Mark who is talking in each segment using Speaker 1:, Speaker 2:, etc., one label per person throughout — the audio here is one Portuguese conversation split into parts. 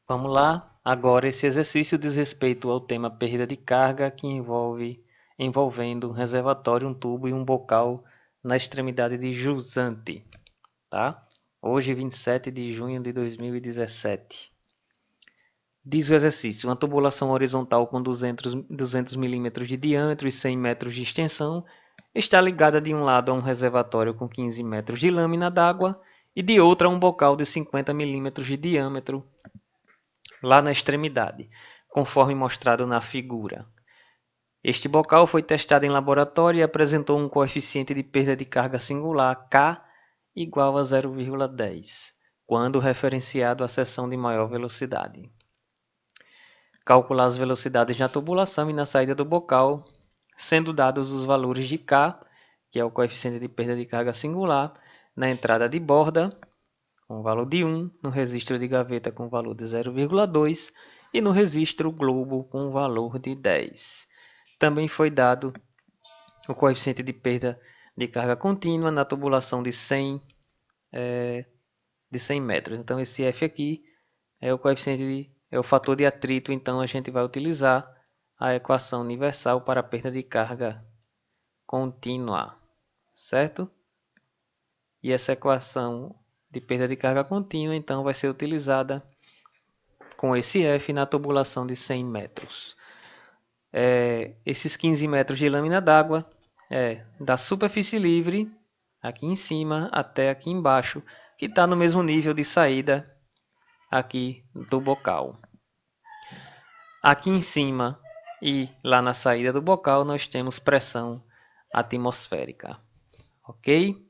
Speaker 1: Vamos lá. Agora esse exercício diz respeito ao tema perda de carga que envolvendo um reservatório, um tubo e um bocal na extremidade de jusante, tá? Hoje, 27 de junho de 2017. Diz o exercício: uma tubulação horizontal com 200 milímetros de diâmetro e 100 metros de extensão está ligada de um lado a um reservatório com 15 metros de lâmina d'água e de outro a um bocal de 50 milímetros de diâmetro lá na extremidade, conforme mostrado na figura. Este bocal foi testado em laboratório e apresentou um coeficiente de perda de carga singular K igual a 0,10, quando referenciado à seção de maior velocidade. Calcular as velocidades na tubulação e na saída do bocal, sendo dados os valores de K, que é o coeficiente de perda de carga singular, na entrada de borda, com o valor de 1, no registro de gaveta com o valor de 0,2 e no registro globo com o valor de 10. Também foi dado o coeficiente de perda de carga contínua na tubulação de 100 metros. Então esse F aqui é o coeficiente é o fator de atrito, então a gente vai utilizar a equação universal para a perda de carga contínua, certo? E essa equação de perda de carga contínua, então, vai ser utilizada com esse F na tubulação de 100 metros. Esses 15 metros de lâmina d'água da superfície livre, aqui em cima, até aqui embaixo, que está no mesmo nível de saída aqui do bocal. Aqui em cima e lá na saída do bocal nós temos pressão atmosférica, ok?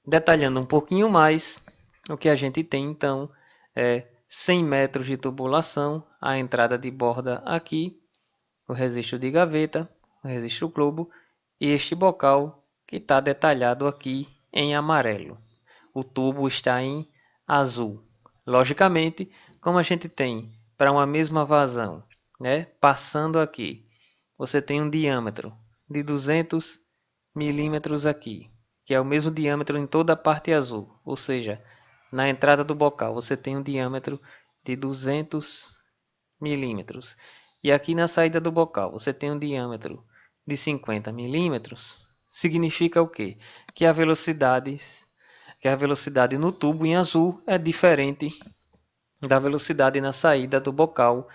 Speaker 1: Detalhando um pouquinho mais, o que a gente tem então é 100 metros de tubulação, a entrada de borda aqui, o registro de gaveta, o registro globo e este bocal que está detalhado aqui em amarelo. O tubo está em azul. Logicamente, como a gente tem para uma mesma vazão, né, passando aqui, você tem um diâmetro de 200 milímetros aqui, que é o mesmo diâmetro em toda a parte azul, ou seja, na entrada do bocal você tem um diâmetro de 200 milímetros. E aqui na saída do bocal você tem um diâmetro de 50 milímetros. Significa o quê? Que a velocidade no tubo em azul é diferente da velocidade na saída do bocal.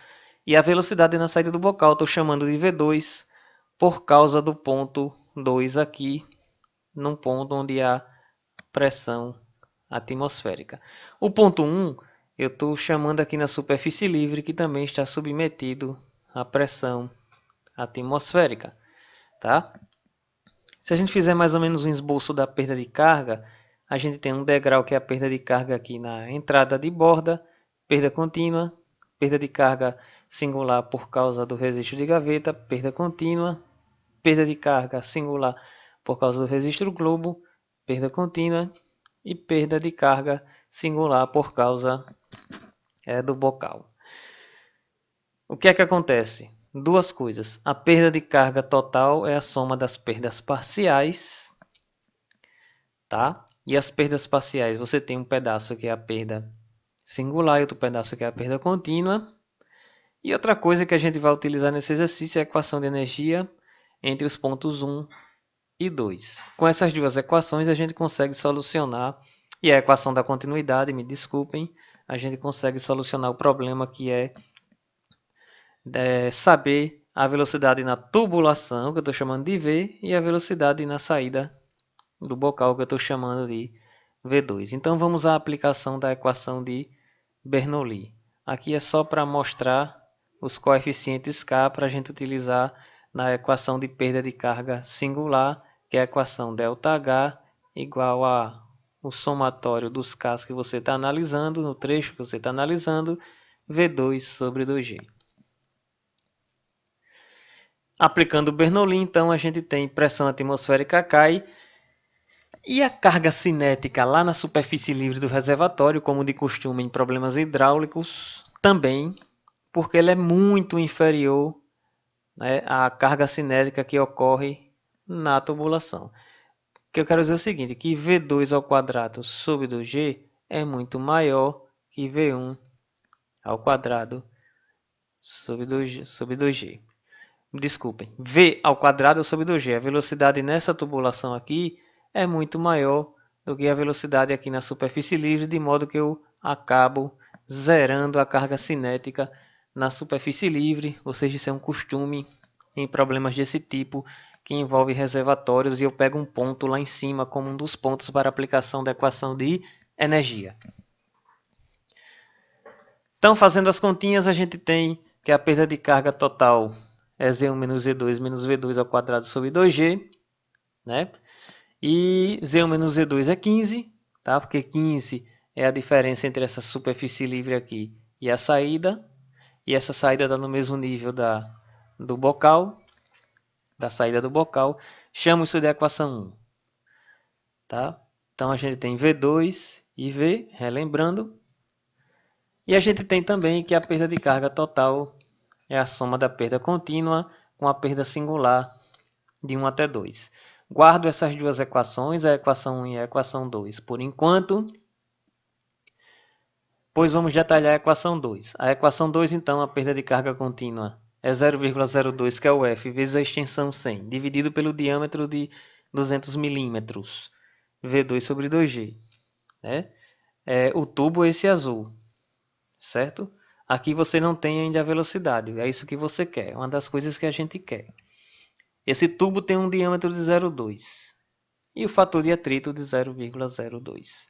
Speaker 1: E a velocidade na saída do bocal estou chamando de V2 por causa do ponto 2 aqui, num ponto onde há pressão atmosférica. O ponto 1 eu estou chamando aqui na superfície livre, que também está submetido à pressão atmosférica. Tá? Se a gente fizer mais ou menos um esboço da perda de carga, a gente tem um degrau que é a perda de carga aqui na entrada de borda, perda contínua, perda de carga singular por causa do registro de gaveta, perda contínua, perda de carga singular por causa do registro globo, perda contínua e perda de carga singular por causa do bocal. O que é que acontece? Duas coisas. A perda de carga total é a soma das perdas parciais, tá? E as perdas parciais, você tem um pedaço que é a perda singular e outro pedaço que é a perda contínua. E outra coisa que a gente vai utilizar nesse exercício é a equação de energia entre os pontos 1 e 2. Com essas duas equações a gente consegue solucionar, e a equação da continuidade, me desculpem, a gente consegue solucionar o problema que é saber a velocidade na tubulação, que eu estou chamando de V, e a velocidade na saída do bocal, que eu estou chamando de V2. Então vamos à aplicação da equação de Bernoulli. Aqui é só para mostrar os coeficientes K para a gente utilizar na equação de perda de carga singular, que é a equação ΔH igual a o somatório dos K que você está analisando, no trecho que você está analisando, V2 sobre 2G. Aplicando o Bernoulli, então, a gente tem pressão atmosférica cai e a carga cinética lá na superfície livre do reservatório, como de costume em problemas hidráulicos, também, porque ele é muito inferior, né, à carga cinética que ocorre na tubulação. O que eu quero dizer é o seguinte, que V2 ao quadrado sobre 2G é muito maior que V1 ao quadrado sobre 2G. Desculpem, V ao quadrado sobre 2G. A velocidade nessa tubulação aqui é muito maior do que a velocidade aqui na superfície livre, de modo que eu acabo zerando a carga cinética na superfície livre, ou seja, isso é um costume em problemas desse tipo, que envolve reservatórios, e eu pego um ponto lá em cima como um dos pontos para aplicação da equação de energia. Então, fazendo as continhas, a gente tem que a perda de carga total é Z1 menos Z2 menos V2 ao quadrado sobre 2G, né? E Z1 menos Z2 é 15, tá? Porque 15 é a diferença entre essa superfície livre aqui e a saída. E essa saída está no mesmo nível do bocal, da saída do bocal. Chamo isso de equação 1. Tá? Então a gente tem V2 e V, relembrando. E a gente tem também que a perda de carga total é a soma da perda contínua com a perda singular de 1 até 2. Guardo essas duas equações, a equação 1 e a equação 2, por enquanto, pois vamos detalhar a equação 2. A equação 2, então, a perda de carga contínua é 0,02, que é o F, vezes a extensão 100, dividido pelo diâmetro de 200 milímetros, V2 sobre 2G. Né? O tubo é esse azul, certo? Aqui você não tem ainda a velocidade, é isso que você quer, é uma das coisas que a gente quer. Esse tubo tem um diâmetro de 0,2 e o fator de atrito de 0,02.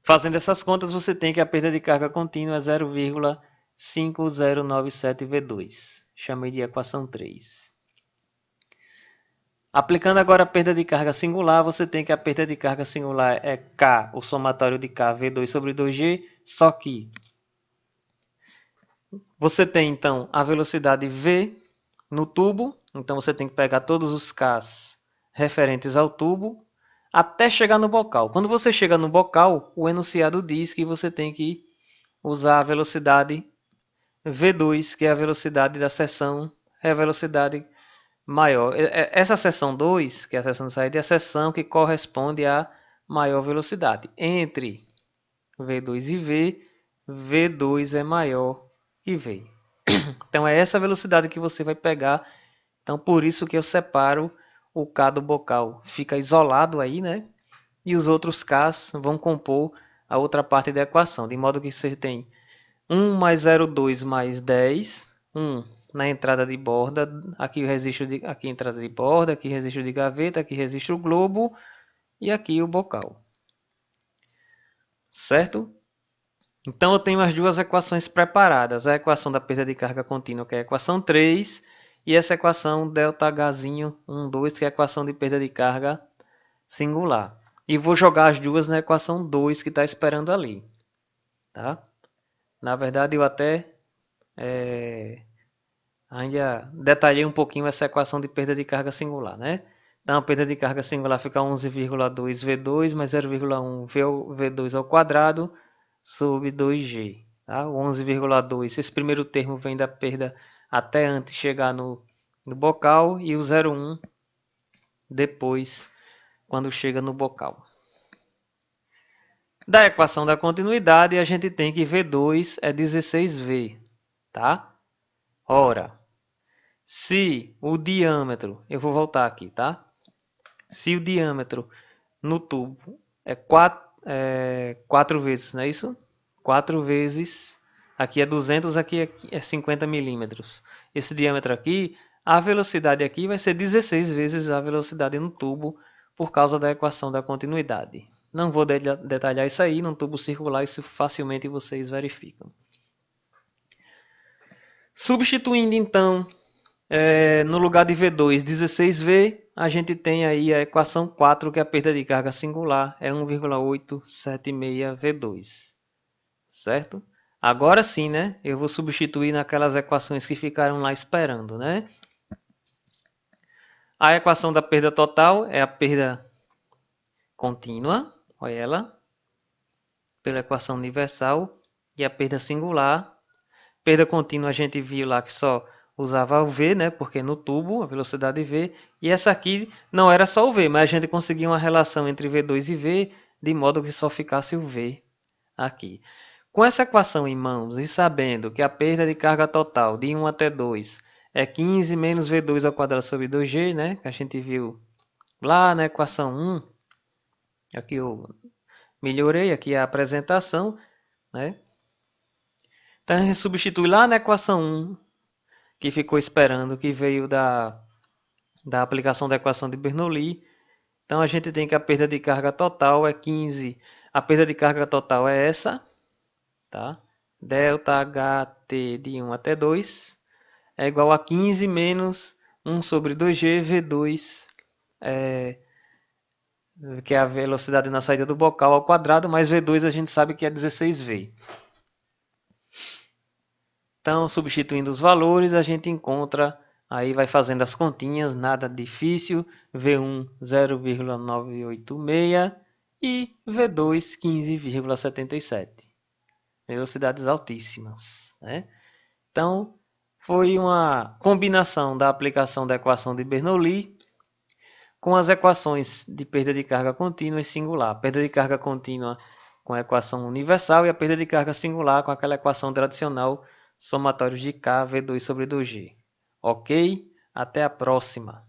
Speaker 1: Fazendo essas contas, você tem que a perda de carga contínua é 0,5097 V2. Chamei de equação 3. Aplicando agora a perda de carga singular, você tem que a perda de carga singular é K, o somatório de K, V2 sobre 2G, só que você tem então a velocidade V no tubo, então você tem que pegar todos os Ks referentes ao tubo até chegar no bocal. Quando você chega no bocal, o enunciado diz que você tem que usar a velocidade V2, que é a velocidade da seção, é a velocidade maior. Essa seção 2, que é a seção de saída, é a seção que corresponde à maior velocidade. Entre V2 e V, V2 é maior que V. Então é essa velocidade que você vai pegar. Então por isso que eu separo o K do bocal. Fica isolado aí, né? E os outros Ks vão compor a outra parte da equação. De modo que você tem 1 mais 0,2 mais 10. 1 na entrada de borda. Aqui o registro de, aqui entrada de borda. Aqui registro de gaveta. Aqui registro globo. E aqui o bocal. Certo? Então eu tenho as duas equações preparadas, a equação da perda de carga contínua, que é a equação 3, e essa equação ΔH 1, 2, que é a equação de perda de carga singular. E vou jogar as duas na equação 2, que está esperando ali. Tá? Na verdade, eu até ainda detalhei um pouquinho essa equação de perda de carga singular. Né? Então a perda de carga singular fica 11,2 V2 mais 0,1 V2 ao quadrado, sobre 2G. Tá? O 11,2, esse primeiro termo vem da perda até antes de chegar no bocal, e o 0,1 depois, quando chega no bocal. Da equação da continuidade, a gente tem que V2 é 16V. Tá? Ora, se o diâmetro, eu vou voltar aqui, tá? Se o diâmetro no tubo é 4 vezes, não é isso? 4 vezes, aqui é 200, aqui é 50 milímetros. Esse diâmetro aqui, a velocidade aqui vai ser 16 vezes a velocidade no tubo, por causa da equação da continuidade. Não vou detalhar isso aí, num tubo circular isso facilmente vocês verificam. Substituindo então, no lugar de V2, 16V, a gente tem aí a equação 4, que é a perda de carga singular, é 1,876 V2. Certo? Agora sim, né? Eu vou substituir naquelas equações que ficaram lá esperando, né? A equação da perda total é a perda contínua, olha ela, pela equação universal, e a perda singular. Perda contínua a gente viu lá que só usava o V, né? Porque no tubo, a velocidade V, e essa aqui não era só o V, mas a gente conseguiu uma relação entre V2 e V, de modo que só ficasse o V aqui. Com essa equação em mãos e sabendo que a perda de carga total de 1 até 2 é 15 menos V2 ao quadrado sobre 2G, né? Que a gente viu lá na equação 1. Aqui eu melhorei aqui a apresentação, né? Então a gente substitui lá na equação 1, que ficou esperando, que veio da aplicação da equação de Bernoulli. Então a gente tem que a perda de carga total é 15. A perda de carga total é essa, tá? Delta HT de 1 até 2 é igual a 15 menos 1 sobre 2G V2, que é a velocidade na saída do bocal ao quadrado, mais V2 a gente sabe que é 16V. Então, substituindo os valores, a gente encontra, aí vai fazendo as continhas, nada difícil, V1 0,986 e V2 15,77. Velocidades altíssimas, né? Então, foi uma combinação da aplicação da equação de Bernoulli com as equações de perda de carga contínua e singular. Perda de carga contínua com a equação universal e a perda de carga singular com aquela equação tradicional somatórios de K, V2 sobre 2G. Ok? Até a próxima!